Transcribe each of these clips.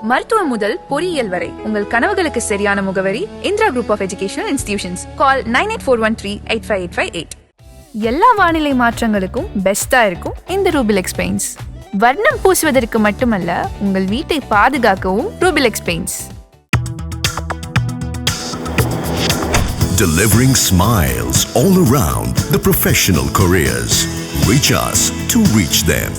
மருத்துவம் முதல் பொறியியல் வரை உங்கள் கனவுகளுக்கு சரியான முகவரி Indira group of educational institutions. Call 9841385858. எல்லா வானிலை மாற்றங்களுக்கும் பெஸ்டா இருக்கும் இந்த ரூபிலெக்ஸ் பெயிண்ட்ஸ். வர்ணம் பூசுவதற்கு மட்டுமல்ல, உங்கள் வீட்டை பாதுகாக்கவும் Rubilex paints. Delivering smiles all around the professional careers. Reach us to reach them.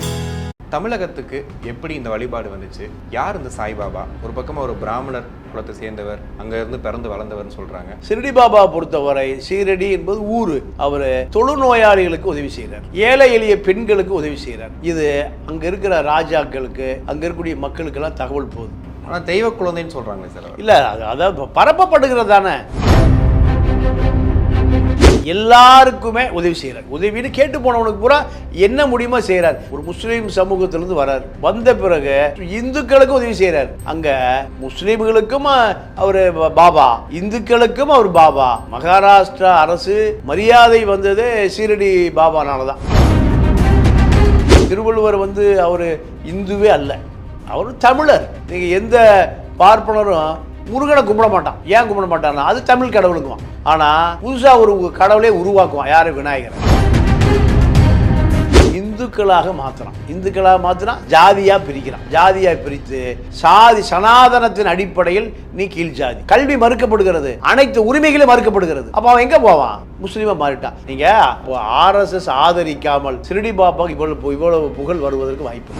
தமிழகத்துக்கு எப்படி இந்த வழிபாடு வந்துச்சு? யார் இந்த சாய்பாபா? ஒரு பக்கமாக ஒரு பிராமணர் குலத்தை சேர்ந்தவர், அங்கேருந்து பிறந்து வளர்ந்தவர்னு சொல்கிறாங்க. ஷிரடி பாபா பொறுத்தவரை ஷீரடி என்பது ஊர். அவர் தொழுநோயாளிகளுக்கு உதவி செய்கிறார், ஏழை எளிய பெண்களுக்கு உதவி செய்கிறார். இது அங்கே இருக்கிற ராஜாக்களுக்கு, அங்கே இருக்கக்கூடிய மக்களுக்கெல்லாம் தகவல் போகுது. ஆனால் தெய்வ குழந்தைன்னு சொல்கிறாங்களே சார். இல்லை, அதாவது பரப்பப்படுகிறது தானே. எல்லாருக்குமே உதவி செய்கிறார். உதவின்னு கேட்டு போனவனுக்கு பூரா என்ன முடியுமோ செய்கிறார். ஒரு முஸ்லீம் சமூகத்திலிருந்து வர்றார், வந்த பிறகு இந்துக்களுக்கு உதவி செய்கிறார். அங்க முஸ்லீம்களுக்கும் அவர் பாபா, இந்துக்களுக்கும் அவர் பாபா. மகாராஷ்டிரா அரசு மரியாதை வந்தது ஷீரடி பாபானாலதான். திருவள்ளுவர் அவர் இந்துவே அல்ல, அவர் தமிழர். நீங்க எந்த பார்ப்பனரும் முருகனை கும்பிட மாட்டான். ஏன் கும்பிட மாட்டான்னா அது தமிழ் கடவுளுக்குவான். ஆனா புதுசா ஒரு கடவுளே உருவாக்குவான். யாரு? விநாயகர். இந்துக்களாக மாத்திரான், ஜாதியா பிரிக்கிறான். ஜாதியா பிரித்து சாதி சனாதனத்தின் அடிப்படையில் நீ கீழ் ஜாதி. கல்வி மறுக்கப்படுகிறது, அனைத்து உரிமைகளும் மறுக்கப்படுகிறது. அப்ப அவன் எங்க போவான்? முஸ்லீமா மாறிட்டான். நீங்க RSS ஆதரிக்காமல் ஷிரடி பாபாக்கு இவ்வளவு புகழ் வருவதற்கு வாய்ப்பு.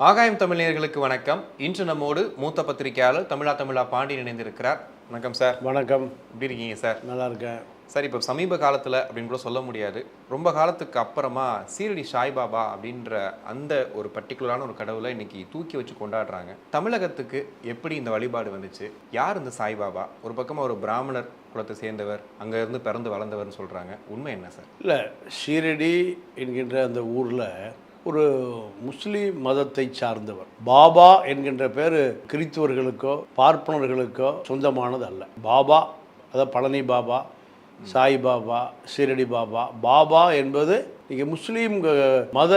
ஆகாயம் தமிழர்களுக்கு வணக்கம். இன்று நம்மோடு மூத்த பத்திரிகையாளர் தமிழா பாண்டியன் இணைந்திருக்கிறார். வணக்கம் சார். வணக்கம். எப்படி இருக்கீங்க சார்? நல்லா இருக்கேன் சார். இப்போ சமீப காலத்தில் அப்படின்னு கூட சொல்ல முடியாது, ரொம்ப காலத்துக்கு அப்புறமா ஷீரடி சாய்பாபா அப்படின்ற அந்த ஒரு பர்டிகுலரான ஒரு கடவுளை இன்னைக்கு தூக்கி வச்சு கொண்டாடுறாங்க. தமிழகத்துக்கு எப்படி இந்த வழிபாடு வந்துச்சு? யார் இந்த சாய்பாபா? ஒரு பக்கமாக ஒரு பிராமணர் குலத்தை சேர்ந்தவர், அங்கேருந்து பிறந்து வளர்ந்தவர்னு சொல்கிறாங்க. உண்மை என்ன சார்? இல்லை, ஷீரடி என்கின்ற அந்த ஊரில் ஒரு முஸ்லீம் மதத்தை சார்ந்தவர். பாபா என்கின்ற பேர் கிறிஸ்துவர்களுக்கோ பார்ப்பனர்களுக்கோ சொந்தமானது அல்ல. பாபா, அதாவது பழனி பாபா, சாய் பாபா, ஷீரடி பாபா. பாபா என்பது இங்கே முஸ்லீம் மத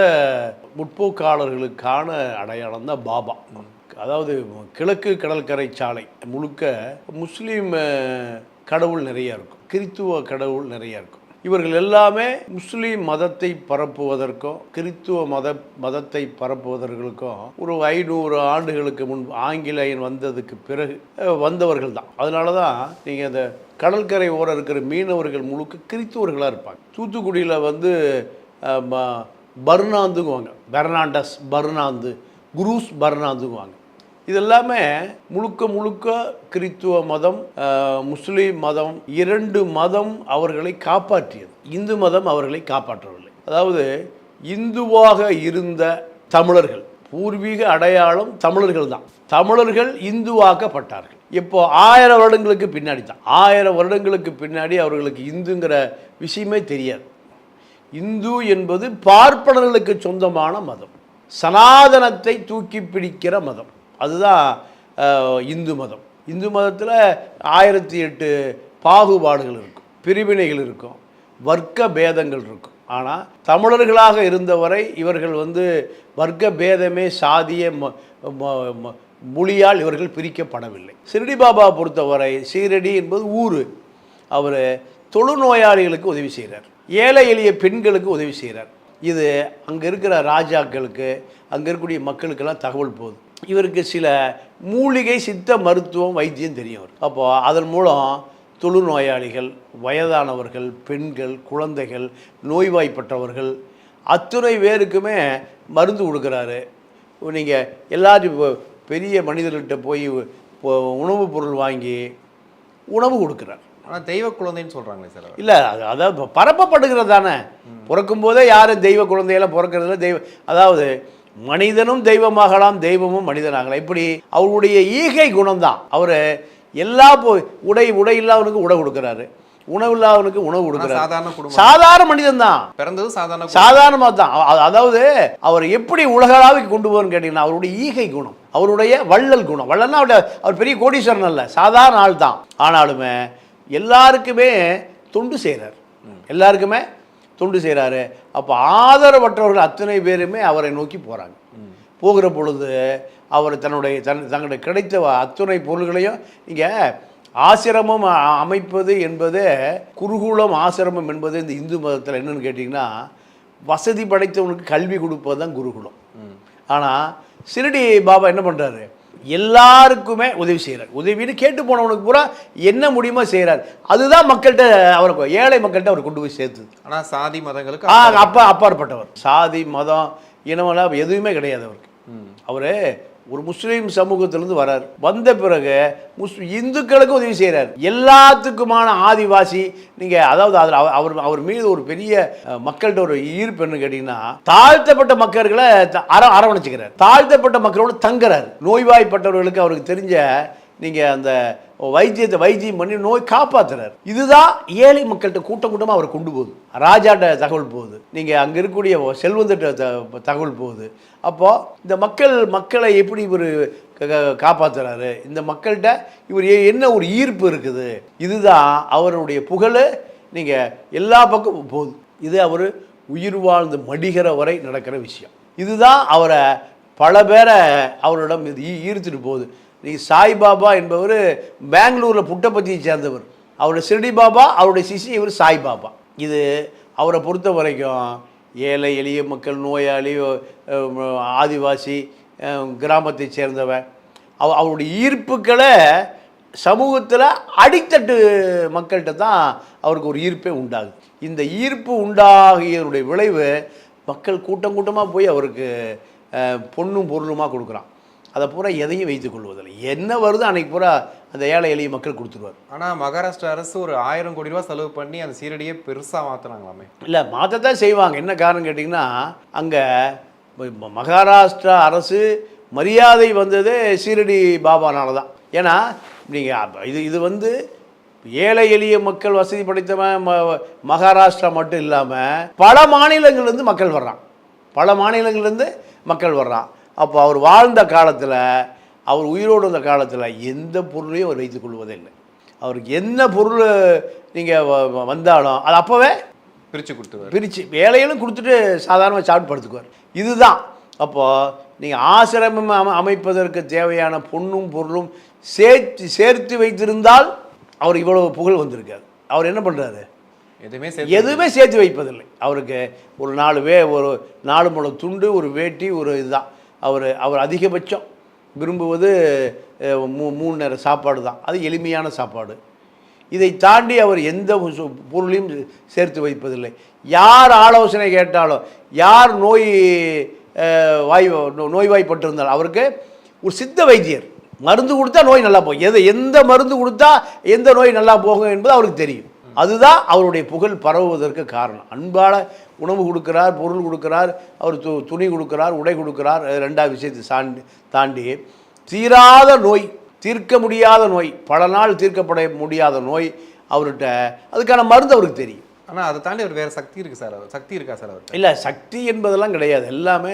முற்போக்காளர்களுக்கான அடையாளம் தான் பாபா. அதாவது கிழக்கு கடற்கரை சாலை முழுக்க முஸ்லீம் கடவுள் நிறைய இருக்கும், கிறித்துவ கடவுள் நிறைய இருக்கும். இவர்கள் எல்லாமே முஸ்லீம் மதத்தை பரப்புவதற்கும் கிறித்துவ மதத்தை பரப்புவதற்கும் ஒரு 500 ஆண்டுகளுக்கு முன்பு ஆங்கிலேயன் வந்ததுக்கு பிறகு வந்தவர்கள் தான். அதனால தான் நீங்கள் அந்த கடற்கரை ஓரம் இருக்கிற மீனவர்கள் முழுக்க கிறித்துவர்களாக இருப்பாங்க. தூத்துக்குடியில் பர்னாந்துங்குவாங்க, பெர்னாண்டஸ் பர்னாந்து, குரூஸ் பர்னாந்துங்குவாங்க. இதெல்லாமே முழுக்க கிறித்துவ மதம், முஸ்லீம் மதம், 2 மதம் அவர்களை காப்பாற்றியது. இந்து மதம் அவர்களை காப்பாற்றவில்லை. அதாவது இந்துவாக இருந்த தமிழர்கள், பூர்வீக அடையாளம் தமிழர்கள் தான். தமிழர்கள் இந்துவாக்கப்பட்டார்கள். இப்போ 1000 வருடங்களுக்கு பின்னாடி தான். 1000 வருடங்களுக்கு பின்னாடி அவர்களுக்கு இந்துங்கிற விஷயமே தெரியாது. இந்து என்பது பார்ப்பனர்களுக்கு சொந்தமான மதம், சனாதனத்தை தூக்கி பிடிக்கிற மதம். அதுதான் இந்து மதம். இந்து மதத்தில் 1008 பாகுபாடுகள் இருக்கும், பிரிவினைகள் இருக்கும், வர்க்க பேதங்கள் இருக்கும். ஆனால் தமிழர்களாக இருந்தவரை இவர்கள் வர்க்க பேதமே சாதிய மொழியால் இவர்கள் பிரிக்கப்படவில்லை. ஷிரடி பாபா பொறுத்தவரை ஷீரடி என்பது ஊர். அவர் தொழுநோயாளிகளுக்கு உதவி செய்கிறார், ஏழை எளிய பெண்களுக்கு உதவி செய்கிறார். இது அங்கே இருக்கிற ராஜாக்களுக்கு, அங்கே இருக்கக்கூடிய மக்களுக்கெல்லாம் தகவல் போகுது. இவருக்கு சில மூலிகை சித்த மருத்துவம் வைத்தியம் தெரியும். அப்போது அதன் மூலம் தொழுநோயாளிகள், வயதானவர்கள், பெண்கள், குழந்தைகள், நோய்வாய்ப்பட்டவர்கள் அத்துணை பேருக்குமே மருந்து கொடுக்குறாரு. நீங்கள் எல்லாரும் பெரிய மனிதர்கிட்ட போய் உணவுப் பொருள் வாங்கி உணவு கொடுக்குறார். ஆனால் தெய்வ குழந்தைன்னு சொல்கிறாங்களே சார். இல்லை, அதாவது பரப்பப்படுகிறது தானே. பிறக்கும் போதே யாரும் தெய்வ குழந்தையெல்லாம் பிறக்கிறதுல அதாவது மனிதனும் தெய்வமாகலாம், தெய்வமும் மனிதனாகலாம். இப்படி அவருடைய ஈகை குணம்தான். அவர் எல்லா உடை இல்லாதவனுக்கு உடை கொடுக்குறாரு, உணவு இல்லாதவனுக்கு உணவு கொடுக்குறாரு. சாதாரண மனிதன் தான், பிறந்தது சாதாரணமாக தான். அதாவது அவர் எப்படி உலகளாவிக்கு கொண்டு போகணும்னு கேட்டீங்கன்னா அவருடைய ஈகை குணம், அவருடைய வள்ளல் குணம். வள்ளல்னா அவர் பெரிய கோடீஸ்வரன் அல்ல, சாதாரண ஆள் தான். ஆனாலுமே எல்லாருக்குமே தொண்டு செய்கிறார், எல்லாருக்குமே தொண்டு செய்கிறாரு. அப்போ ஆதரவற்றவர்கள் அத்தனை பேருமே அவரை நோக்கி போகிறாங்க. போகிற பொழுது அவர் தங்களுடைய கிடைத்த அத்தனை பொருள்களையும் இங்கே ஆசிரமம் அமைப்பது என்பது, குருகுலம் ஆசிரமம் என்பது இந்த இந்து மதத்தில் என்னென்னு கேட்டிங்கன்னா, வசதி படைத்தவனுக்கு கல்வி கொடுப்பது தான் குருகுலம். ஆனால் ஷிரடி பாபா என்ன பண்ணுறாரு, எல்லாருக்குமே உதவி செய்கிறார். உதவின்னு கேட்டு போனவனுக்கு பூரா என்ன முடியுமோ செய்கிறார். அதுதான் மக்கள்கிட்ட அவருக்கு, ஏழை மக்கள்கிட்ட அவர் கொண்டு போய் சேர்த்துது. ஆனால் சாதி மதங்களுக்கு அப்பாற்பட்டவர். சாதி மதம் இனமெல்லாம் எதுவுமே கிடையாது அவருக்கு. அவர் ஒரு முஸ்லீம் சமூகத்திலிருந்து வரார். வந்த பிறகு இந்துக்களுக்கு உதவி செய்கிறார். எல்லாத்துக்குமான ஆதிவாசி, நீங்கள் அதாவது அதில் அவர் மீது ஒரு பெரிய மக்கள்கிட்ட ஒரு ஈர்ப்பு என்ன கேட்டிங்கன்னா, தாழ்த்தப்பட்ட மக்களை அரவணைச்சிக்கிறார். தாழ்த்தப்பட்ட மக்களோடு தங்குறார். நோய்வாய்ப்பட்டவர்களுக்கு அவருக்கு தெரிஞ்ச நீங்கள் அந்த வைத்தியம் பண்ணி நோய் காப்பாற்றுறார். இதுதான் ஏழை மக்கள்கிட்ட கூட்டமாக அவர் கொண்டு போகுது. ராஜாட்ட தகவல் போகுது, நீங்கள் அங்கே இருக்கக்கூடிய செல்வந்திட்ட தகவல் போகுது. அப்போது இந்த மக்களை எப்படி இவர் காப்பாற்றுறாரு, இந்த மக்கள்கிட்ட இவர் என்ன ஒரு ஈர்ப்பு இருக்குது, இதுதான் அவருடைய புகழ். நீங்கள் எல்லா பக்கமும் போகுது. இது அவர் உயிர் வாழ்ந்து மடிகிற வரை நடக்கிற விஷயம். இதுதான் அவரை பல பேரை அவரிடம் இது ஈர்த்துட்டு போகுது. நீங்கள் சாய்பாபா என்பவர் பெங்களூரில் புட்டபர்த்தியை சேர்ந்தவர். அவருடைய ஷிரடி பாபா, அவருடைய சிஷி இவர் சாய்பாபா. இது அவரை பொறுத்த வரைக்கும் ஏழை எளிய மக்கள், நோயாளி, ஆதிவாசி, கிராமத்தை சேர்ந்தவன், அவருடைய ஈர்ப்புக்களை சமூகத்தில் அடித்தட்டு மக்கள்கிட்ட தான் அவருக்கு ஒரு ஈர்ப்பே உண்டாகுது. இந்த ஈர்ப்பு உண்டாகியவருடைய விளைவு மக்கள் கூட்டமாக போய் அவருக்கு பொண்ணும் பொருளுமாக கொடுக்குறான். அதை பூரா எதையும் வைத்துக் கொள்வதில்லை. என்ன வருதோ அன்னைக்கு பூரா அந்த ஏழை எளிய மக்கள் கொடுத்துருவார். ஆனால் மகாராஷ்டிரா அரசு ஒரு 1000 கோடி ரூபா செலவு பண்ணி அந்த சீரடியை பெருசாக மாற்றினாங்களாமே. இல்லை, மாற்றத்தான் செய்வாங்க. என்ன காரணம் கேட்டிங்கன்னா, அங்கே மகாராஷ்டிரா அரசு மரியாதை வந்தது ஷீரடி பாபானால தான். ஏன்னா நீங்கள் இது வந்து ஏழை எளிய மக்கள், வசதி படைத்தவன் மகாராஷ்டிரா மட்டும் இல்லாமல் பல மாநிலங்கள்லேருந்து மக்கள் வர்றான். பல மாநிலங்கள்லேருந்து மக்கள் வர்றான். அப்போ அவர் வாழ்ந்த காலத்தில், அவர் உயிரோடு இருந்த காலத்தில் எந்த பொருளையும் அவர் வைத்துக் கொள்வதே இல்லை. அவருக்கு என்ன பொருள் நீங்கள் வந்தாலும் அது அப்போவே பிரித்து வேலையிலும் கொடுத்துட்டு சாதாரணமாக சாப்பிட்டு படுத்துக்குவார். இதுதான். அப்போது நீங்கள் ஆசிரமம் அமைப்பதற்கு தேவையான பொண்ணும் பொருளும் சேர்த்து வைத்திருந்தால் அவர் இவ்வளவு புகழ் வந்திருக்காரு. அவர் என்ன பண்ணுறாரு, எதுவுமே சேர்த்து வைப்பதில்லை. அவருக்கு ஒரு 4 முழம் துண்டு, ஒரு வேட்டி, ஒரு இதுதான். அவர் அதிகபட்சம் விரும்புவது 3 நேர சாப்பாடு தான். அது எளிமையான சாப்பாடு. இதை தாண்டி அவர் எந்த பொருளையும் சேர்த்து வைப்பதில்லை. யார் ஆலோசனை கேட்டாலும், யார் நோய்வாய்ப்பட்டிருந்தாலும் அவருக்கு ஒரு சித்த வைத்தியர் மருந்து கொடுத்தா நோய் நல்லா போகும். எந்த மருந்து கொடுத்தா எந்த நோய் நல்லா போகும் என்பது அவருக்கு தெரியும். அதுதான் அவருடைய புகழ் பரவுவதற்கு காரணம். அன்பால உணவு கொடுக்குறார், பொருள் கொடுக்குறார், அவர் துணி கொடுக்குறார், உடை கொடுக்குறார். 2வது விஷயத்தை தாண்டி தீராத நோய், தீர்க்க முடியாத நோய், பல நாள் தீர்க்கப்பட முடியாத நோய் அவர்கிட்ட, அதுக்கான மருந்து அவருக்கு தெரியும். ஆனால் அதை தாண்டி அவர் வேறு சக்தி இருக்குது சார். சக்தி இருக்கா சார் அவர்கிட்ட? இல்லை, சக்தி என்பதெல்லாம் கிடையாது. எல்லாமே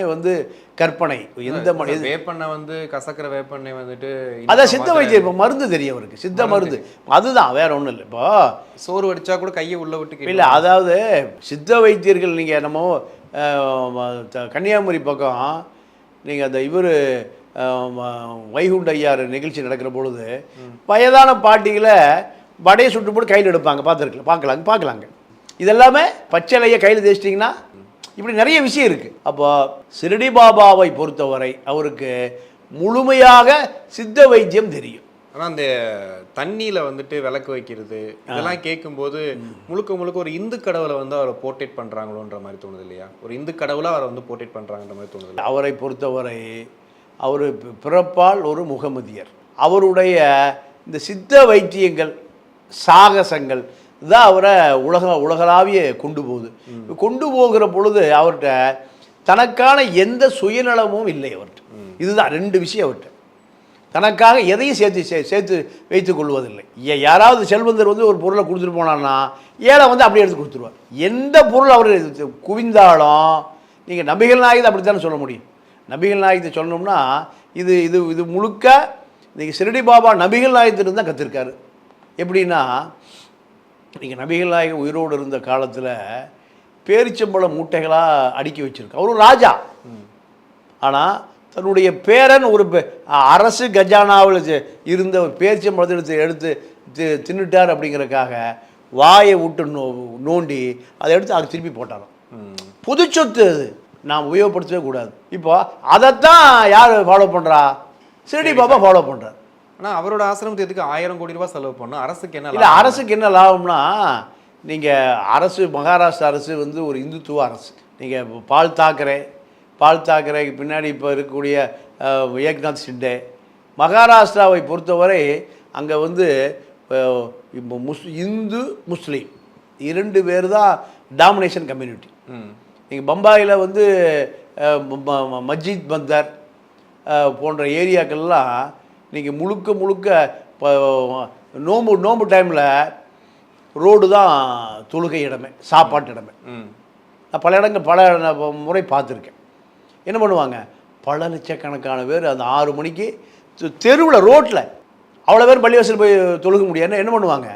கற்பனை. எந்த வேப்பெண்ணை கசக்கிற வேப்பெண்ணை அதான் சித்த வைத்தியம். இப்போ மருந்து தெரியும் அவருக்கு, சித்த மருந்து. அதுதான், வேற ஒன்றும் இல்லை. இப்போ சோறு வடிச்சா கூட கையை உள்ள விட்டு இல்லை, அதாவது சித்த வைத்தியர்கள் நீங்கள் நம்ம கன்னியாகுமரி பக்கம் நீங்கள் அந்த வைகுண்ட ஐயார் நிகழ்ச்சி நடக்கிற பொழுது வயதான பாட்டிகளை வடையை சுட்டு போட்டு கையில் எடுப்பாங்க. பார்க்கலாங்க. இதெல்லாமே பச்சைலையை கையில் தேய்ச்சிட்டிங்கன்னா இப்படி நிறைய விஷயம் இருக்குது. அப்போ ஷிரடி பாபாவை பொறுத்தவரை அவருக்கு முழுமையாக சித்த வைத்தியம் தெரியும். ஆனால் அந்த தண்ணியில் விளக்கு வைக்கிறது இதெல்லாம் கேட்கும்போது முழுக்க ஒரு இந்து கடவுளை அவரை போர்ட்ரேட் பண்ணுறாங்களோன்ற மாதிரி தோணுது இல்லையா? ஒரு இந்து கடவுளை அவரை போர்ட்ரேட் பண்ணுறாங்கன்ற மாதிரி தோணுது. அவரை பொறுத்தவரை அவர் பிறப்பால் ஒரு முகமதியர். அவருடைய இந்த சித்த வைத்தியங்கள், சாகசங்கள் தான் அவரை உலகளாவிய கொண்டு போகிற பொழுது அவர்கிட்ட தனக்கான எந்த சுயநலமும் இல்லை அவர்கிட்ட. இதுதான் 2 விஷயம் அவர்கிட்ட. தனக்காக எதையும் சேர்த்து வைத்துக் கொள்வதில்லை. யாராவது செல்வந்தர் ஒரு பொருளை கொடுத்துட்டு போனான்னா ஏழை அப்படியே எடுத்து கொடுத்துருவார். எந்த பொருள் அவர் குவிந்தாலும் நீங்கள் நபிகள் நாயகத்தை அப்படித்தானே சொல்ல முடியும். நபிகள் நாயகத்தை சொல்லணும்னா இது முழுக்க நீங்கள் ஷிரடி பாபா நபிகள் நாயகத்திலிருந்து தான் கற்றுருக்காரு. எப்படின்னா, நீங்கள் நபிகள் நாயகம் உயிரோடு இருந்த காலத்தில் பேரிச்சம்பழ மூட்டைகளாக அடுக்கி வச்சிருக்கு. அவர் ராஜா. ஆனால் தன்னுடைய பேரன் ஒரு அரசு கஜானாவில் இருந்த ஒரு பேரிச்சம்பழத்தை எடுத்து தின்னுட்டார் அப்படிங்கிறதுக்காக வாயை விட்டு நோண்டி அதை எடுத்து அது திருப்பி போட்டாராம். பொது சொத்து அது, நாம் உபயோகப்படுத்தவே கூடாது. இப்போ அதைத்தான் யார் ஃபாலோ பண்ணுறா? சிறுடி பாபா ஃபாலோ பண்ணுறார். ஆனால் அவரோட ஆசிரமத்துக்கு 1000 கோடி ரூபாய் செலவு பண்ணோம். அரசுக்கு என்ன இல்லை, அரசுக்கு என்ன லாபம்னா, நீங்கள் அரசு மகாராஷ்டிரா அரசு வந்து ஒரு இந்துத்துவ அரசு. நீங்கள் பால் தாக்கரேக்கு பின்னாடி இப்போ இருக்கக்கூடிய ஏக்நாத் ஷிண்டே, மகாராஷ்டிராவை பொறுத்தவரை அங்கே வந்து இப்போ இந்து முஸ்லீம் 2 பேர் தான் டாமினேஷன் கம்யூனிட்டி. நீங்கள் பம்பாயில் வந்து மஸ்ஜித் பந்தர் போன்ற ஏரியாக்கள்லாம் நீங்கள் முழுக்க நோம்பு டைமில் ரோடு தான் தொழுகை இடமே, சாப்பாட்டு இடமே. நான் பல முறை பார்த்துருக்கேன். என்ன பண்ணுவாங்க, பல லட்சக்கணக்கான பேர் அந்த 6 மணிக்கு தெருவில் ரோட்டில் அவ்வளோ பேர் பள்ளிவாசல் போய் தொழுக முடியாது. என்ன பண்ணுவாங்க,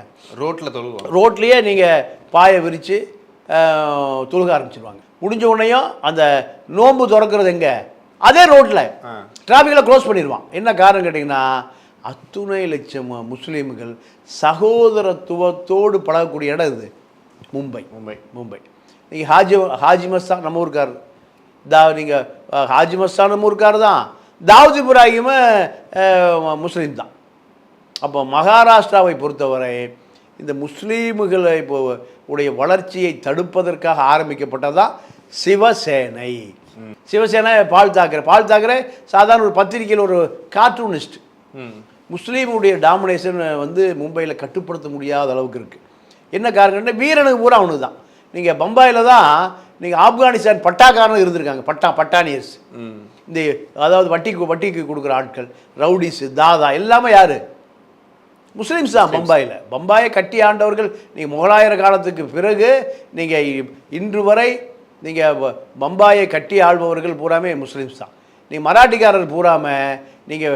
ரோட்லேயே நீங்கள் பாயை விரித்து தொழுக ஆரம்பிச்சிடுவாங்க. முடிஞ்ச உடனேயும் அந்த நோன்பு திறக்கிறது எங்கே, அதே ரோட்டில் டிராஃபிக்கில் க்ளோஸ் பண்ணிடுவான். என்ன காரணம் கேட்டிங்கன்னா, அத்துணை லட்சம் முஸ்லீம்கள் சகோதரத்துவத்தோடு பழகக்கூடிய இடம் இது மும்பை. நீங்கள் ஹாஜி மஸ்தான் நம்ம ஊருக்கார், நீங்கள் ஹாஜி மஸ்தான் நம்ம ஊருக்கார் தான், தாவூத் இப்ராஹிம் முஸ்லீம் தான். அப்போ மகாராஷ்டிராவை பொறுத்தவரை இந்த முஸ்லீம்களை இப்போ உடைய வளர்ச்சியை தடுப்பதற்காக ஆரம்பிக்கப்பட்டதான் சிவசேனை. பால் தாக்கரே சாதாரண ஒரு பத்திரிகையில் ஒரு கார்ட்டூனிஸ்ட். முஸ்லீமுடைய டாமினேஷன் வந்து மும்பையில் கட்டுப்படுத்த முடியாத அளவுக்கு இருக்குது. என்ன காரணம்னா, வீரனுக்கு பூரா அவனுக்கு தான். நீங்கள் பம்பாயில் தான் நீங்கள் ஆப்கானிஸ்தான் பட்டாக்காரன் இருந்திருக்காங்க, பட்டானியர்ஸ். இந்த அதாவது வட்டிக்கு கொடுக்குற ஆட்கள், ரவுடிஸு, தாதா எல்லாமே யார், முஸ்லீம்ஸ் தான். பம்பாயை கட்டி ஆண்டவர்கள். நீங்கள் முகலாயர காலத்துக்கு பிறகு நீங்கள் இன்று வரை நீங்கள் பம்பாயை கட்டி ஆள்பவர்கள் பூராமே முஸ்லீம்ஸ் தான். நீங்கள் மராட்டிக்காரர் பூராமல் நீங்கள்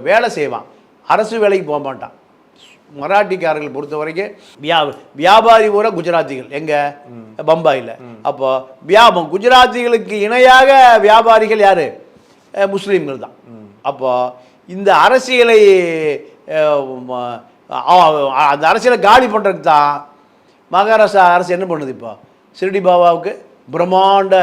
வேலை செய்வான், அரசு வேலைக்கு போக மாட்டான். மராட்டிக்காரர்கள் பொறுத்த வரைக்கும் வியாபாரி பூரா குஜராத்திகள். எங்கே, பம்பாயில். அப்போ குஜராத்திகளுக்கு இணையாக வியாபாரிகள் யார், முஸ்லீம்கள் தான். அப்போ இந்த அரசியலை அந்த அரசியலை காலி பண்ணுறதுக்கு தான் மகாராஷ்டிரா அரசு என்ன பண்ணுது, இப்போ சிறுடி பாபாவுக்கு பிரம்மாண்ட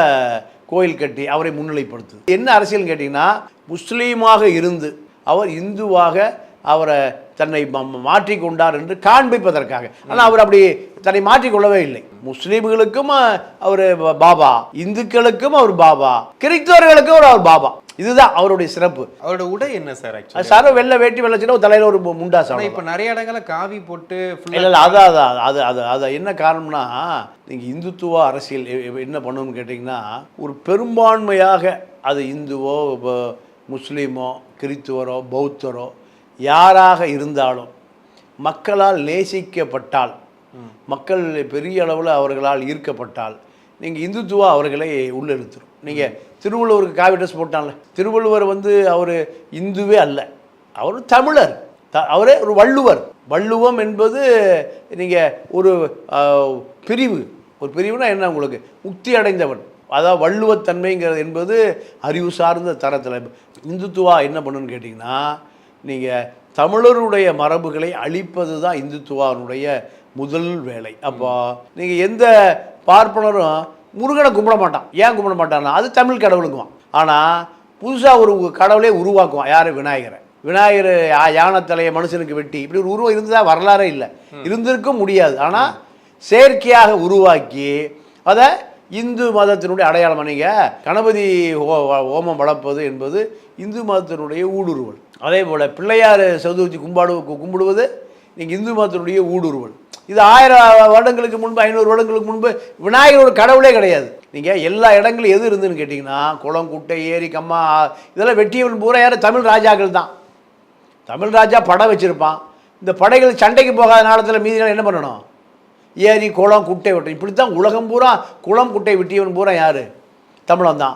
கோயில் கட்டி அவரை முன்னிலைப்படுத்துது. என்ன அரசியல்னு கேட்டிங்கன்னா, முஸ்லீமாக இருந்து அவர் இந்துவாக அவரை தன்னை மாற்றிக்கொண்டார் என்று காண்பிப்பதற்காக. ஆனால் அவர் அப்படி தன்னை மாற்றிக்கொள்ளவே இல்லை. முஸ்லீம்களுக்கும் அவர் பாபா, இந்துக்களுக்கும் அவர் பாபா, கிறிஸ்தவர்களுக்கும் அவர் பாபா. இதுதான் அவருடைய சிறப்பு. அவரோட உடை என்ன சார்? சார் வெள்ளை வேட்டி வெள்ளச்சினா தலையில் ஒரு முண்டாசம். இப்போ நிறைய இடங்களில் காவி போட்டு இல்லை அது என்ன காரணம்னா, நீங்கள் இந்துத்துவ அரசியல் என்ன பண்ணணும்னு கேட்டிங்கன்னா, ஒரு பெரும்பான்மையாக அது இந்துவோ முஸ்லீமோ கிறிஸ்துவரோ பௌத்தரோ யாராக இருந்தாலும் மக்களால் நேசிக்கப்பட்டால், மக்கள் பெரிய அளவில் அவர்களால் ஈர்க்கப்பட்டால், நீங்கள் இந்துத்துவா அவர்களை உள்ளெடுத்துரும். நீங்கள் திருவள்ளுவருக்கு காவி ட்ரெஸ் போட்டான்ல, திருவள்ளுவர் வந்து அவர் இந்துவே அல்ல, அவர் தமிழர், அவரே ஒரு வள்ளுவர். வள்ளுவம் என்பது நீங்கள் ஒரு பிரிவுனா என்ன, உங்களுக்கு முக்தி அடைந்தவன், அதாவது வள்ளுவத்தன்மைங்கிறது என்பது அறிவு சார்ந்த தரத்தில். இந்துத்துவா என்ன பண்ணுன்னு கேட்டிங்கன்னா, நீங்கள் தமிழருடைய மரபுகளை அழிப்பது தான் இந்துத்துவானுடைய முதல் வேலை. அப்போ நீங்கள் எந்த பார்ப்பனரும் முருகனை கும்பிட மாட்டான். ஏன் கும்பிட மாட்டான்னா, அது தமிழ் கடவுளுக்குவான். ஆனால் புதுசாக ஒரு கடவுளே உருவாக்குவான். யார், விநாயகர் யானத்தலையை மனுஷனுக்கு வெட்டி, இப்படி ஒரு உருவம் இருந்ததாக வரலாறே இல்லை, இருந்திருக்கும் முடியாது. ஆனால் செயற்கையாக உருவாக்கி அதை இந்து மதத்தினுடைய அடையாளம். நீங்கள் கணபதி ஹோமம் வளர்ப்பது என்பது இந்து மதத்தினுடைய ஊடுருவல். அதே போல் பிள்ளையார் சதுர்த்தி கும்பிடுவது நீங்கள் இந்து மதத்தினுடைய ஊடுருவல். இது 1000 வருடங்களுக்கு முன்பு, 500 வருடங்களுக்கு முன்பு விநாயகரோட கடவுளே கிடையாது. நீங்கள் எல்லா இடங்களும் எது இருந்துன்னு கேட்டிங்கன்னா, குளம், குட்டை, ஏரி, கம்மா இதெல்லாம் வெட்டியவன் பூரா யார், தமிழ் ராஜாக்கள் தான். தமிழ் ராஜா படை வச்சுருப்பான். இந்த படைகள் சண்டைக்கு போகாத நேரத்தில் மீதினால் என்ன பண்ணணும், ஏரி, குளம், குட்டை வெட்டும். இப்படி தான் உலகம் பூரா குளம், குட்டை வெட்டியவன் பூரா யார், தமிழன் தான்.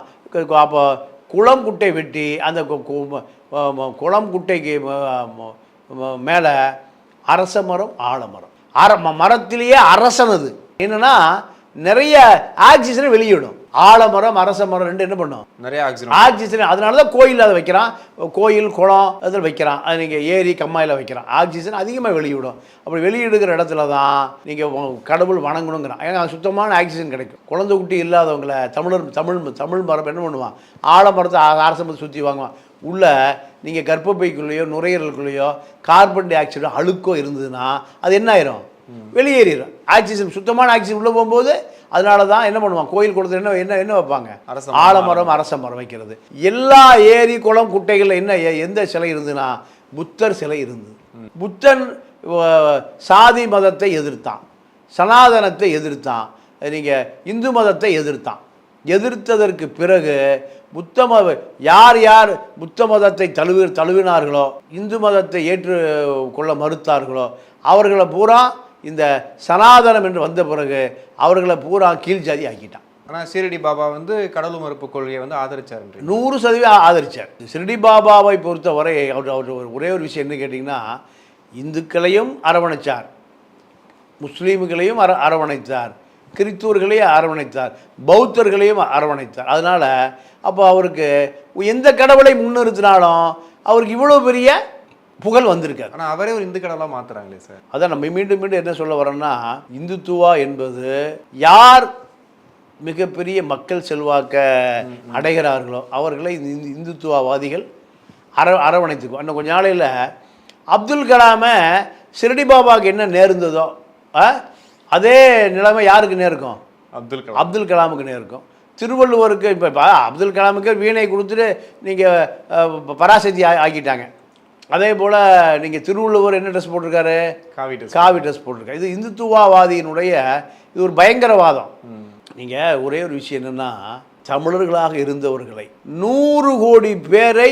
அப்போ குளம், குட்டை வெட்டி அந்த குளம் குட்டைக்கு மேலே அரச மரம், ஆலமரம், மரத்திலேயே அரசனது என்னென்னா, நிறைய ஆக்சிஜனை வெளியிடும். ஆலமரம் அரச மரம் ரெண்டு என்ன பண்ணும்? நிறைய ஆக்சிஜன். அதனால தான் கோயில் அதை வைக்கிறான், கோயில் குளம் அதில் வைக்கிறான், அது நீங்கள் ஏரி கம்மாயில் வைக்கிறான். ஆக்சிஜன் அதிகமாக வெளியிடும். அப்படி வெளியிடுகிற இடத்துல தான் நீங்கள் கடவுள் வணங்கணுங்கிறான். ஏன்னா சுத்தமான ஆக்சிஜன் கிடைக்கும். குழந்தை குட்டி இல்லாதவங்கள தமிழ் மரம் என்ன பண்ணுவான்? ஆலமரத்தை அரச மரத்தை சுற்றி வாங்குவான். உள்ள நீங்கள் கர்ப்பப்பைக்குள்ளேயோ நுரையீரலுக்குள்ளேயோ கார்பன் டை ஆக்சைடோ அழுக்கோ இருந்ததுன்னா அது என்ன ஆயிரும்? வெளியேறிடும். ஆக்சிஜன் சுத்தமான ஆக்சிஜன் உள்ளே போகும்போது அதனால தான் என்ன பண்ணுவான்? கோயில் குளத்தில் என்ன வைப்பாங்க? ஆலமரம் அரச மரம் வைக்கிறது. எல்லா ஏரி குளம் குட்டைகளில் என்ன எந்த சிலை இருந்ததுன்னா புத்தர் சிலை இருந்தது. புத்தன் சாதி மதத்தை எதிர்த்தான், சனாதனத்தை எதிர்த்தான், நீங்கள் இந்து மதத்தை எதிர்த்தான். எதிர்த்ததற்கு பிறகு யார் புத்த மதத்தை தழுவினார்களோ, இந்து மதத்தை ஏற்றுக்கொள்ள மறுத்தார்களோ அவர்களை பூரா இந்த சனாதனம் என்று வந்த பிறகு அவர்களை பூரா கீழ் ஜாதி ஆக்கிட்டான். ஆனால் ஷிரடி பாபா வந்து கடவுள் மறுப்பு கொள்கையை வந்து ஆதரிச்சார், 100% ஆதரிச்சார். ஷிரடி பாபாவை பொறுத்தவரை அவர் ஒரே ஒரு விஷயம் என்ன கேட்டிங்கன்னா, இந்துக்களையும் அரவணைச்சார், முஸ்லீம்களையும் அரவணைத்தார், கிறிஸ்துவர்களையும் அரவணைத்தார், பௌத்தர்களையும் அரவணைத்தார். அதனால் அப்போ அவருக்கு எந்த கடவுளை முன்னிறுத்தினாலும் அவருக்கு இவ்வளோ பெரிய புகழ் வந்திருக்காரு. ஆனால் அவரே ஒரு இந்து கடவுளாக மாற்றுறாங்களே சார். அதான் நம்ம மீண்டும் என்ன சொல்ல வரோன்னா, இந்துத்துவா என்பது யார் மிகப்பெரிய மக்கள் செல்வாக்க அடைகிறார்களோ அவர்களை இந்துத்துவவாதிகள் அரவணைத்துக்குவோம். இன்னும் கொஞ்ச நாளையில் அப்துல் கலாமை ஷிரடி பாபாவுக்கு என்ன நேர்ந்ததோ அதே நிலைமை யாருக்கு நேர்க்கும்? அப்துல் கலாமுக்கு நேர்க்கும். திருவள்ளுவருக்கு இப்போ அப்துல் கலாமுக்கு வீணை கொடுத்துட்டு நீங்கள் பராசக்தி ஆக்கிட்டாங்க. அதே போல் நீங்கள் திருவள்ளுவர் என்ன ட்ரெஸ் போட்டிருக்காரு? காவி ட்ரெஸ் போட்டிருக்காரு. இது இந்துத்துவவாதியினுடைய இது ஒரு பயங்கரவாதம். நீங்கள் ஒரே ஒரு விஷயம் என்னென்னா, தமிழர்களாக இருந்தவர்களை 100 கோடி பேரை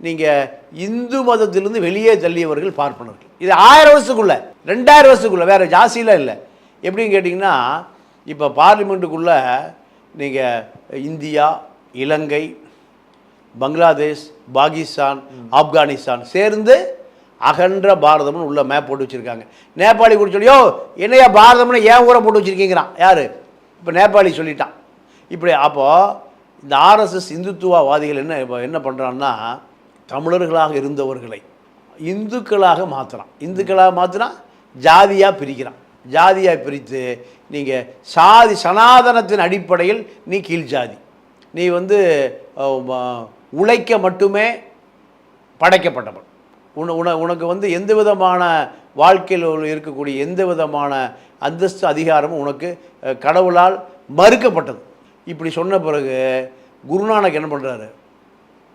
நீங்கள் இந்து மதத்திலிருந்து வெளியே தள்ளியவர்கள் பார்ப்பனர்கள். இது 1000 வருஷத்துக்குள்ள 2000 வருஷத்துக்குள்ள, வேறு ஜாஸ்தியெலாம் இல்லை. எப்படின்னு கேட்டிங்கன்னா, இப்போ பார்லிமெண்ட்டுக்குள்ளே நீங்கள் இந்தியா, இலங்கை, பங்களாதேஷ், பாகிஸ்தான், ஆப்கானிஸ்தான் சேர்ந்து அகன்ற பாரதம்னு உள்ள மேப் போட்டு வச்சுருக்காங்க. நேபாளி கூட சொல்லியோ என்னையா பாரதம்னு ஏன் ஊரை போட்டு வச்சுருக்கீங்கிறான். யார்? இப்போ நேபாளி சொல்லிட்டான். இப்படி அப்போது இந்த ஆர்எஸ்எஸ் இந்துத்துவவாதிகள் என்ன பண்ணுறான்னா, தமிழர்களாக இருந்தவர்களை இந்துக்களாக மாற்றுறான். இந்துக்களாக மாற்றினா ஜாதியாக பிரிக்கிறான். ஜாதியாக பிரித்து நீங்கள் சனாதனத்தின் அடிப்படையில் நீ கீழ் ஜாதி, நீ வந்து உழைக்க மட்டுமே படைக்கப்பட்டவன், உனக்கு வந்து எந்த விதமான வாழ்க்கையில் இருக்கக்கூடிய எந்த விதமான அந்தஸ்து அதிகாரமும் உனக்கு கடவுளால் மறுக்கப்பட்டது. இப்படி சொன்ன பிறகு குருநானக் என்ன பண்ணுறாரு?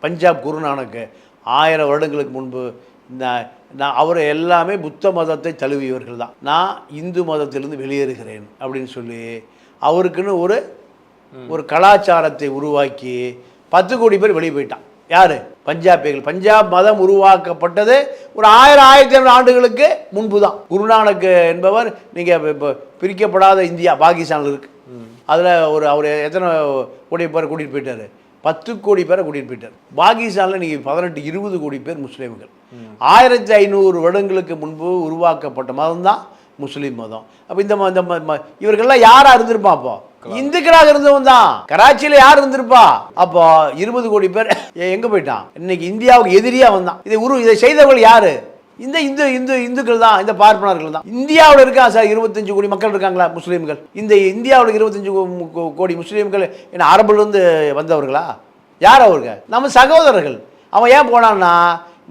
பஞ்சாப் குருநானக்கு 1000 வருடங்களுக்கு முன்பு நான் அவர் எல்லாமே புத்த மதத்தை தழுவியவர்கள் தான், நான் இந்து மதத்திலிருந்து வெளியேறுகிறேன் அப்படின்னு சொல்லி அவருக்குன்னு ஒரு கலாச்சாரத்தை உருவாக்கி 10 கோடி பேர் வெளியே போயிட்டான். யார்? பஞ்சாபிகள். பஞ்சாப் மதம் உருவாக்கப்பட்டது ஒரு 1500 ஆண்டுகளுக்கு முன்பு தான். குருநானக் என்பவர் நீங்கள் இப்போ பிரிக்கப்படாத இந்தியா பாகிஸ்தானில் இருக்குது, அதில் அவர் எத்தனை கோடி பேரை கூட்டிகிட்டு போயிட்டார்? 10 கோடி பேரை கூட்டிகிட்டு போயிட்டார். பாகிஸ்தானில் நீங்கள் 18-20 கோடி பேர் முஸ்லீம்கள். 1500 வருடங்களுக்கு முன்பு உருவாக்கப்பட்ட மதம் தான் முஸ்லீம் மதம். அப்போ இந்த இவர்கள்லாம் யாராக இருந்திருப்பான்? அப்போ இந்துக்களாக இருந்தவன் தான். கராச்சியில் யார் இருந்திருப்பா? அப்போ 20 கோடி பேர் எங்கே போயிட்டான்? இன்னைக்கு இந்தியாவுக்கு எதிரியாக வந்தான். இதை செய்தவர்கள் யாரு? இந்த இந்துக்கள் தான், இந்த பார்ப்பனர்கள் தான். இந்தியாவில் இருக்கா சார் 25 கோடி மக்கள் இருக்காங்களா முஸ்லீம்கள்? இந்த இந்தியாவில் 25 கோடி முஸ்லீம்கள் என்ன அரபுலேருந்து வந்தவர்களா? யார் அவருங்க? நம்ம சகோதரர்கள். அவன் ஏன் போனான்னா,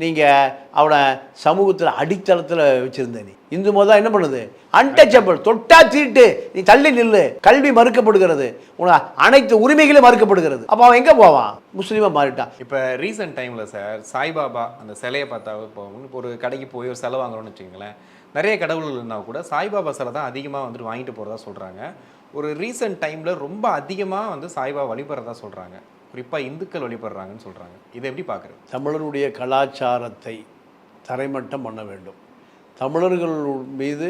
நீங்கள் அவனை சமூகத்தில் அடித்தளத்தில் வச்சுருந்த நீ இந்து மதம் என்ன பண்ணுது? அன்டச்சபிள், தொட்டா தீட்டு, நீ தள்ளி நில்லு, கல்வி மறுக்கப்படுகிறது, உனக்கு அனைத்து உரிமைகளும் மறுக்கப்படுகிறது. அப்போ அவன் எங்கே போவான்? முஸ்லீமாக மாறிட்டான். இப்போ ரீசெண்ட் டைமில் சார் சாய்பாபா அந்த சிலையை பார்த்தா இப்போ ஒரு கடைக்கு போய் ஒரு சிலை வாங்குறோம்னு வச்சுக்கோங்களேன், நிறைய கடவுள்கள் இருந்தால் கூட சாய்பாபா சிலை தான் அதிகமாக வந்துட்டு வாங்கிட்டு போகிறதா சொல்கிறாங்க. ஒரு ரீசெண்ட் டைமில் ரொம்ப அதிகமாக வந்து சாய்பாபா வழிபடுறதா சொல்கிறாங்க, குறிப்பாக இந்துக்கள் வழிபடுறாங்கன்னு சொல்கிறாங்க. இதை எப்படி பார்க்குறது? தமிழருடைய கலாச்சாரத்தை தரைமட்டம் பண்ண வேண்டும், தமிழர்கள் மீது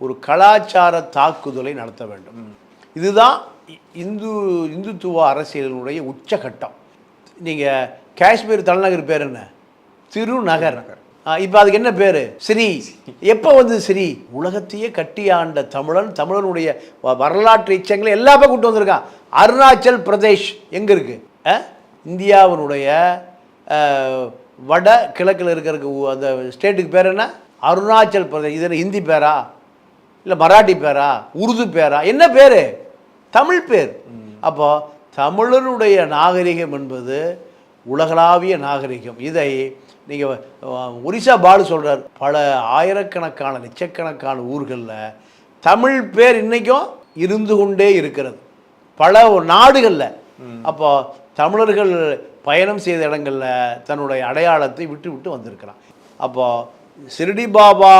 ஒரு கலாச்சார தாக்குதலை நடத்த வேண்டும். இதுதான் இந்துத்துவ அரசியலினுடைய உச்சகட்டம். நீங்கள் காஷ்மீர் தலைநகர் பேர் என்ன? திருநகர். இப்போ அதுக்கு என்ன பேர்? ஸ்ரீ. எப்போ வந்து ஸ்ரீ? உலகத்தையே கட்டி ஆண்ட தமிழனுடைய வரலாற்று எச்சங்களை எல்லா பக்கம் கூட்டு வந்திருக்கான். அருணாச்சல் பிரதேஷ் எங்கே இருக்குது? இந்தியாவினுடைய வட கிழக்கில் இருக்கிறதுக்கு அந்த ஸ்டேட்டுக்கு பேர் என்ன? அருணாச்சல் பிரதேஷ். இது ஹிந்தி பேரா இல்லை மராட்டி பேரா உருது பேரா? என்ன பேர்? தமிழ் பேர். அப்போ தமிழனுடைய நாகரிகம் என்பது உலகளாவிய நாகரிகம். இதை நீங்கள் ஒரிசா பாலு சொல்கிறார், பல ஆயிரக்கணக்கான லட்சக்கணக்கான ஊர்களில் தமிழ் பேர் இன்றைக்கும் இருந்து கொண்டே இருக்கிறது, பல நாடுகளில். அப்போ தமிழர்கள் பயணம் செய்த இடங்களில் தன்னுடைய அடையாளத்தை விட்டு விட்டு வந்திருக்கிறான். அப்போது ஷிரடி பாபா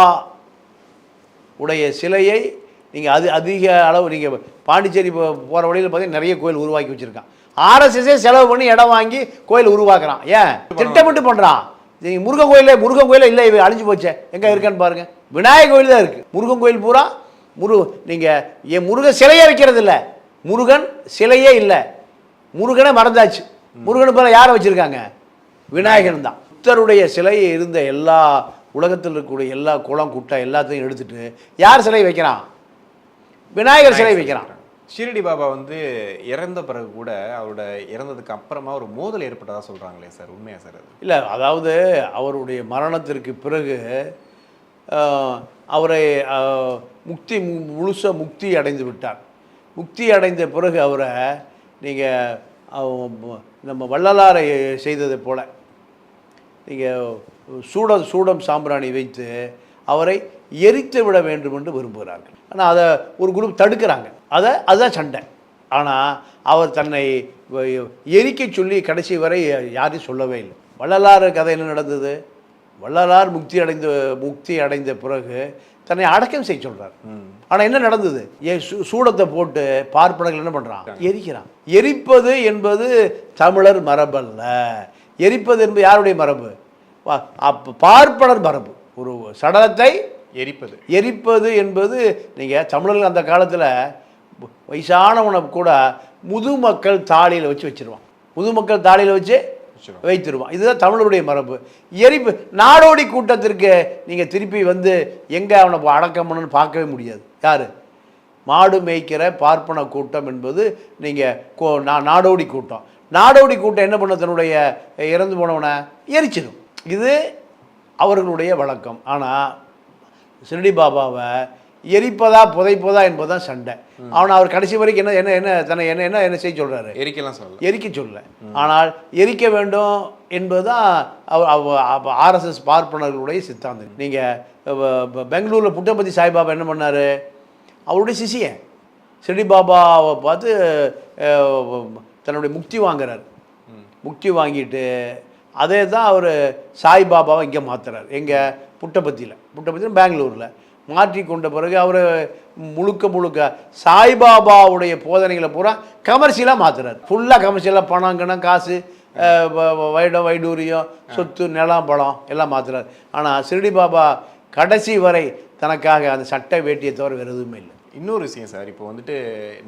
உடைய சிலையை நீங்கள் அதிக அளவு நீங்கள் பாண்டிச்சேரி போகிற வழியில் பார்த்தீங்கன்னா நிறைய கோயில் உருவாக்கி வச்சுருக்கான். ஆர்எஸ்எஸ்ஸே செலவு பண்ணி இடம் வாங்கி கோயில் உருவாக்குறான். ஏன் திட்டமிட்டு பண்ணுறான்? நீங்கள் முருகன் கோயிலே இல்லை, இவை அழிஞ்சு போச்சே, எங்கே இருக்கான்னு பாருங்கள். விநாயகர் கோயில் தான் இருக்குது. முருகன் கோயில் பூரா நீங்கள் என் முருகன் சிலையே வைக்கிறது இல்லை, முருகன் சிலையே இல்லை, முருகனை மறந்தாச்சு. முருகன் பேர யாரை வச்சுருக்காங்க? விநாயகன் தான். புத்தருடைய சிலை இருந்த எல்லா உலகத்தில் இருக்கக்கூடிய எல்லா குளம் குட்டை எல்லாத்தையும் எடுத்துட்டு யார் சிலை வைக்கிறான்? விநாயகர் சிலை வைக்கிறான். ஷிரடி பாபா வந்து இறந்த பிறகு கூட அவரோட இறந்ததுக்கு அப்புறமா ஒரு மோதல் ஏற்பட்டதாக சொல்கிறாங்களே சார், உண்மையா சார் அது? இல்லை, அதாவது அவருடைய மரணத்திற்கு பிறகு அவரை முழுசாக முக்தி அடைந்து விட்டார். முக்தி அடைந்த பிறகு அவரை நீங்கள் நம்ம வள்ளலாரை செய்ததை போல் நீங்கள் சூடம் சாம்பிராணி வைத்து அவரை எரித்து விட வேண்டும் என்று விரும்புகிறார்கள். ஆனால் அதை ஒரு குரூப் தடுக்கிறாங்க. அதுதான் சண்டை. ஆனால் அவர் தன்னை எரிக்க சொல்லி கடைசி வரை யாரையும் சொல்லவே இல்லை. வள்ளலார் கதை என்ன நடந்தது? வள்ளலார் முக்தி அடைந்த பிறகு தன்னை அடக்கம் செய்ய சொல்கிறார். ஆனால் என்ன நடந்தது? சூடத்தை போட்டு பார்ப்பனர்கள் என்ன பண்ணுறான்? எரிக்கிறான். எரிப்பது என்பது தமிழர் மரபல்ல. எரிப்பது என்பது யாருடைய மரபு? பார்ப்பனர் மரபு. ஒரு சடலத்தை எரிப்பது என்பது நீங்கள் தமிழர்கள் அந்த காலத்தில் வயசானவனை கூட முதுமக்கள் தாலியில் வச்சிருவான். முதுமக்கள் தாலியில் வைத்திருவான். இதுதான் தமிழருடைய மரபு. எரிப்பு நாடோடி கூட்டத்திற்கு நீங்கள் திருப்பி வந்து எங்கே அவனை அடக்கம் பண்ணணும்னு பார்க்கவே முடியாது. யார்? மாடு மேய்க்கிற பார்ப்பன கூட்டம் என்பது நீங்கள் நாடோடி கூட்டம். நாடோடி கூட்டம் என்ன பண்ண? தன்னுடைய இறந்து போனவனை எரிச்சிடும். இது அவர்களுடைய வழக்கம். ஆனால் ஷிரடி பாபாவை எரிப்பதா புதைப்பதா என்பதுதான் சண்டை. அவனை அவர் கடைசி வரைக்கும் என்ன செய்ய சொல்கிறாரு? எரிக்க சொல்ல. ஆனால் எரிக்க வேண்டும் என்பதுதான் ஆர்எஸ்எஸ் பார்ப்பனர்களுடைய சித்தாந்தம். நீங்கள் பெங்களூரில் புட்டபர்த்தி சாய்பாபா என்ன பண்ணார்? அவருடைய சிஷியன் ஷிரடி பாபாவை பார்த்து தன்னுடைய முக்தி வாங்குறார். முக்தி வாங்கிட்டு அதே தான் அவர் சாய்பாபாவை இங்கே மாற்றுறார். எங்கே? புட்டபர்த்தியில் பெங்களூரில் மாற்றி கொண்ட பிறகு அவர் முழுக்க சாய்பாபாவுடைய போதனைகளை பூரா கமர்ஷியலாக மாற்றுறார். ஃபுல்லாக கமர்ஷியலாக பணம் கணம் காசு வைடூரியம் சொத்து நிலம் பழம் எல்லாம் மாற்றுறார். ஆனால் ஷிரடி பாபா கடைசி வரை தனக்காக அந்த சட்டை வேட்டியை தவிர வேறு எதுவுமே இல்லை. இன்னொரு விஷயம் சார், இப்போ வந்துட்டு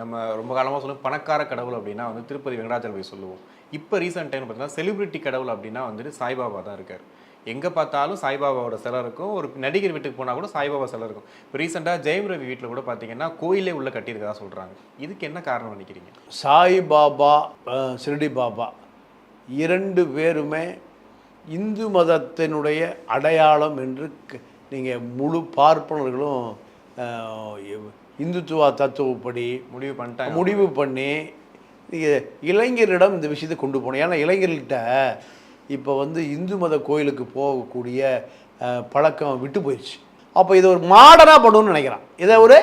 நம்ம ரொம்ப காலமாக சொல்லுவோம் பணக்கார கடவுள் அப்படின்னா வந்து திருப்பதி வெங்கடாச்சலபதி சொல்லுவோம். இப்போ ரீசெண்ட் டைம் பார்த்தீங்கன்னா செலிபிரிட்டி கடவுள் அப்படின்னா வந்துட்டு சாய்பாபா தான் இருக்கார். எங்கே பார்த்தாலும் சாய்பாபாவோட சிலை இருக்கும். ஒரு நடிகர் வீட்டுக்கு போனால் கூட சாய்பாபா சிலை இருக்கும். இப்போ ரீசெண்டாக ஜெயம் ரவி வீட்டில் கூட பார்த்தீங்கன்னா கோயிலே உள்ள கட்டியிருக்கதா சொல்கிறாங்க. இதுக்கு என்ன காரணம் நினைக்கிறீங்க? சாய்பாபா ஷிரடி பாபா இரண்டு பேருமே இந்து மதத்தினுடைய அடையாளம் என்று நீங்கள் முழு பார்ப்பனர்களும் இந்துத்துவ தத்துவப்படி முடிவு பண்ணி இளைஞரிடம் இந்த விஷயத்தை கொண்டு போனோம். ஏன்னா இளைஞர்கிட்ட இப்போ வந்து இந்து மத கோயிலுக்கு போகக்கூடிய பழக்கம் விட்டு போயிடுச்சு. அப்போ இதை ஒரு மாடர்னாக பண்ணணும்னு நினைக்கிறான். இதை ஒரு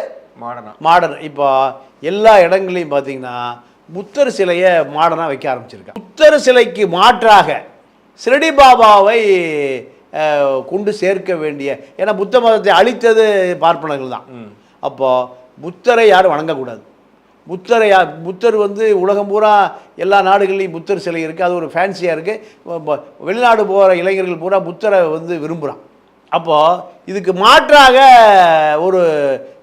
மாடர்ன் இப்போ எல்லா இடங்களையும் பார்த்தீங்கன்னா புத்தர் சிலையை மாடர்னாக வைக்க ஆரம்பிச்சிருக்கான். புத்தர் சிலைக்கு மாற்றாக ஷிரடி பாபாவை கொண்டு சேர்க்க வேண்டிய, ஏன்னா புத்த மதத்தை அழித்தது பார்ப்பனர்கள் தான். அப்போது புத்தரை யாரும் வணங்கக்கூடாது. புத்தர் வந்து உலகம் பூரா எல்லா நாடுகள்லையும் புத்தர் சிலை இருக்குது. அது ஒரு ஃபேன்சியாக இருக்குது. வெளிநாடு போகிற இளைஞர்கள் பூரா புத்தரை வந்து விரும்புகிறான். அப்போது இதுக்கு மாற்றாக ஒரு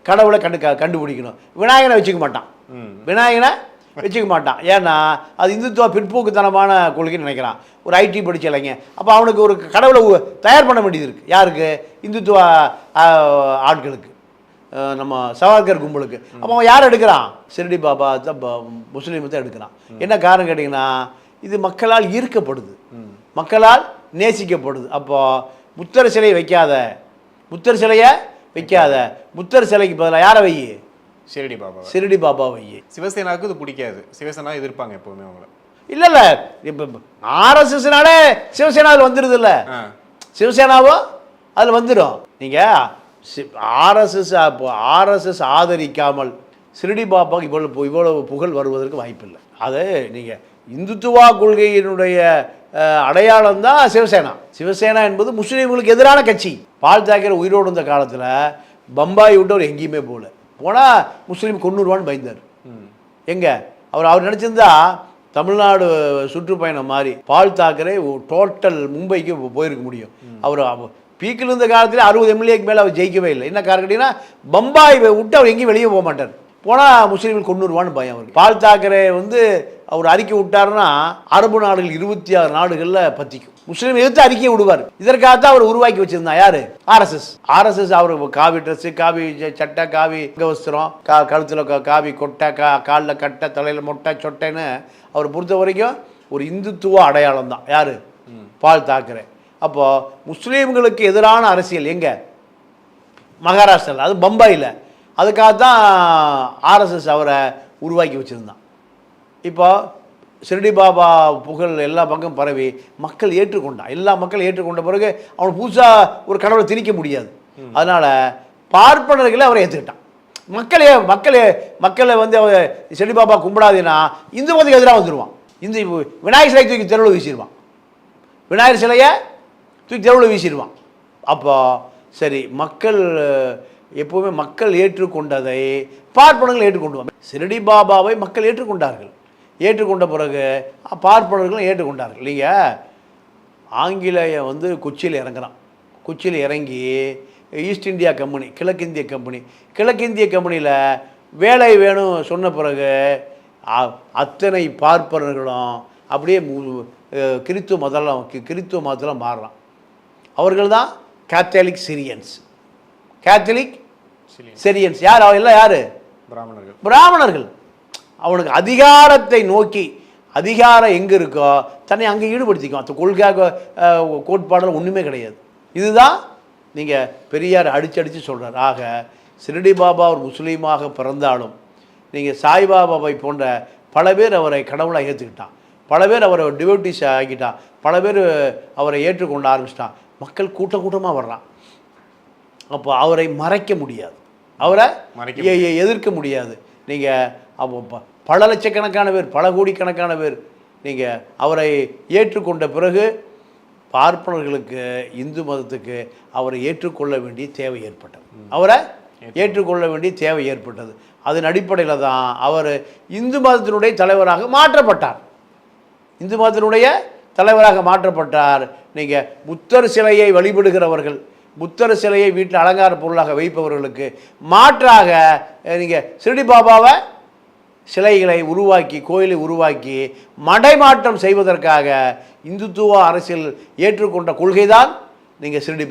கடவுளை கண்டுபிடிக்கணும். விநாயகனை வச்சுக்க மாட்டான். விநாயகனை வச்சுக்க மாட்டான். ஏன்னா அது இந்துத்துவ பிற்போக்குத்தனமான கொள்கைன்னு நினைக்கிறான். ஒரு ஐடி படிச்ச இளைஞன், அப்போ அவனுக்கு ஒரு கடவுளை தயார் பண்ண வேண்டியது இருக்குது. யாருக்கு? இந்துத்துவ ஆட்களுக்கு, நம்ம சவார்கர் கும்பலுக்கு. அப்போ அவன் யார் எடுக்கிறான்? ஷிரடி பாபா தான் முஸ்லீம் தான் எடுக்கிறான். என்ன காரணம் கேட்டிங்கன்னா, இது மக்களால் ஈர்க்கப்படுது, மக்களால் நேசிக்கப்படுது. அப்போ புத்தர் சிலையை வைக்காத, புத்தர் சிலையை வைக்காத, புத்தர் சிலைக்கு பதிலாக யாரை வை? ஷிரடி பாபா. ஷிரடி பாபா வை. சிவசேனாவுக்கு இது பிடிக்காது. சிவசேனா எதிர்ப்பாங்க எப்பவுமே அவங்கள. இல்லை இப்போ ஆர்எஸ்எஸ்னாலே சிவசேனா அதில் வந்துடுது இல்லை, சிவசேனாவோ அதில் வந்துடும். நீங்கள் ஆர்எஸ்எஸ் ஆதரிக்காமல் ஷிரடி பாபாவுக்கு இவ்வளவு புகழ் வருவதற்கு வாய்ப்பில்லை. அது நீங்கள் இந்துத்துவா கொள்கையினுடைய அடையாளம் தான் சிவசேனா. சிவசேனா என்பது முஸ்லீம்களுக்கு எதிரான கட்சி. பால் தாக்கரே உயிரோடு இருந்த காலத்தில் பம்பாய் விட்டு அவர் எங்கேயுமே போனால் முஸ்லீம் கொன்னுருவான்னு பயந்தார். எங்கே அவர் நினச்சிருந்தா தமிழ்நாடு சுற்றுப்பயணம் மாதிரி பால் தாக்கரே டோட்டல் மும்பைக்கு போயிருக்க முடியும். அவர் பீக்கில் இருந்த காலத்தில் 60 எம்எல்ஏக்கு மேலே அவர் ஜெயிக்கவே இல்லை. என்ன காரணம் கேட்டிங்கன்னா, பம்பாய் விட்டு அவர் எங்கேயும் வெளியே போக மாட்டார். போனால் முஸ்லீம்கள் கொன்னுருவான்னு பயம் அவருக்கு. பால் தாக்கரே அவர் அறிக்கை விட்டாருன்னா அரபு நாடுகள் 26 நாடுகளில் பற்றிக்கும். முஸ்லீம் எதிர்த்து அறிக்கையை விடுவார். இதற்காகத்தான் அவர் உருவாக்கி வச்சிருந்தார். யாரு? ஆர்எஸ்எஸ். அவர் காவி ட்ரெஸ்ஸு, காவி சட்டை, காவி வஸ்திரம், கழுத்தில் காவி கொட்டை, காலில் கட்டை, தலையில் மொட்டை சொட்டைன்னு அவர் பொறுத்த வரைக்கும் ஒரு இந்துத்துவ அடையாளம் தான். யார்? பால் தாக்கரே. அப்போது முஸ்லீம்களுக்கு எதிரான அரசியல் எங்கே? மகாராஷ்டிராவில், அது பம்பாயில். அதுக்காகத்தான் ஆர்எஸ்எஸ் அவரை உருவாக்கி வச்சுருந்தான். இப்போ ஷிரடி பாபா புகழ் எல்லா பக்கம் பரவி மக்கள் ஏற்றுக்கொண்டான். எல்லா மக்களும் ஏற்றுக்கொண்ட பிறகு அவனை புதுசாக ஒரு கடவுளை திணிக்க முடியாது. அதனால் பார்ப்பனர்களை அவரை ஏற்றுக்கிட்டான். மக்களை அவர் ஷிரடி பாபா கும்பிடாதீங்கன்னா இந்து மதத்துக்கு எதிராக வந்துடுவான். விநாயகர் சிலை தூக்கி தெருவில் வீசிடுவான். விநாயகர் சிலையை தூக்கி தெருவில் வீசிடுவான். அப்போ சரி, மக்கள் எப்போவுமே மக்கள் ஏற்றுக்கொண்டதை பார்ப்பனர்கள் ஏற்றுக்கொண்டுவாங்க. ஷிரடி பாபாவை மக்கள் ஏற்றுக்கொண்டார்கள். ஏற்றுக்கொண்ட பிறகு பார்ப்பனர்களும் ஏற்றுக்கொண்டார்கள். நீங்கள் ஆங்கிலேயன் கொச்சியில் இறங்குறான். கொச்சியில் இறங்கி ஈஸ்ட் இந்தியா கம்பெனி, கிழக்கிந்திய கம்பெனியில் வேலை வேணும் சொன்ன பிறகு அத்தனை பார்ப்பனர்களும் அப்படியே கிறித்துவ மதத்தில் மாறுறான். அவர்கள் தான் கேத்தலிக் சிரியன்ஸ். யார்? எல்லாம் யார்? பிராமணர்கள். அவனுக்கு அதிகாரத்தை நோக்கி, அதிகாரம் எங்கே இருக்கோ தன்னை அங்கே ஈடுபடுத்திக்கும். அந்த கொள்கை கோட்பாடுகள் ஒன்றுமே கிடையாது. இதுதான் நீங்கள் பெரியார் அடித்து சொல்கிறார். ஆக ஷிரடி பாபா ஒரு முஸ்லீமாக பிறந்தாலும் நீங்கள் சாய்பாபாவை போன்ற பல பேர் அவரை கடவுளாக ஏற்றுக்கிட்டான், பல பேர் அவரை டிவோட்டிஸ் ஆக்கிட்டான், பல பேர் அவரை ஏற்றுக்கொண்டு ஆரம்பிச்சிட்டான். மக்கள் கூட்டமாக வர்றான். அப்போ அவரை மறைக்க முடியாது, அவரை எதிர்க்க முடியாது. நீங்கள் அப்போ பல லட்சக்கணக்கான பேர், பல கோடிக்கணக்கான பேர் நீங்கள் அவரை ஏற்றுக்கொண்ட பிறகு பார்ப்பனர்களுக்கு, இந்து மதத்துக்கு அவரை ஏற்றுக்கொள்ள வேண்டிய தேவை ஏற்பட்டது. அதன் அடிப்படையில் தான் அவர் இந்து மதத்தினுடைய தலைவராக மாற்றப்பட்டார். நீங்கள் புத்தர் சிலையை வழிபடுகிறவர்கள், புத்தர் சிலையை வீட்டில் அலங்கார பொருளாக வைப்பவர்களுக்கு மாற்றாக நீங்கள் ஷிரடி பாபாவை சிலைகளை உருவாக்கி, கோயிலை உருவாக்கி மடைமாற்றம் செய்வதற்காக இந்துத்துவ அரசியல் ஏற்றுக்கொண்ட கொள்கைதான் நீங்கள் ஷிரடி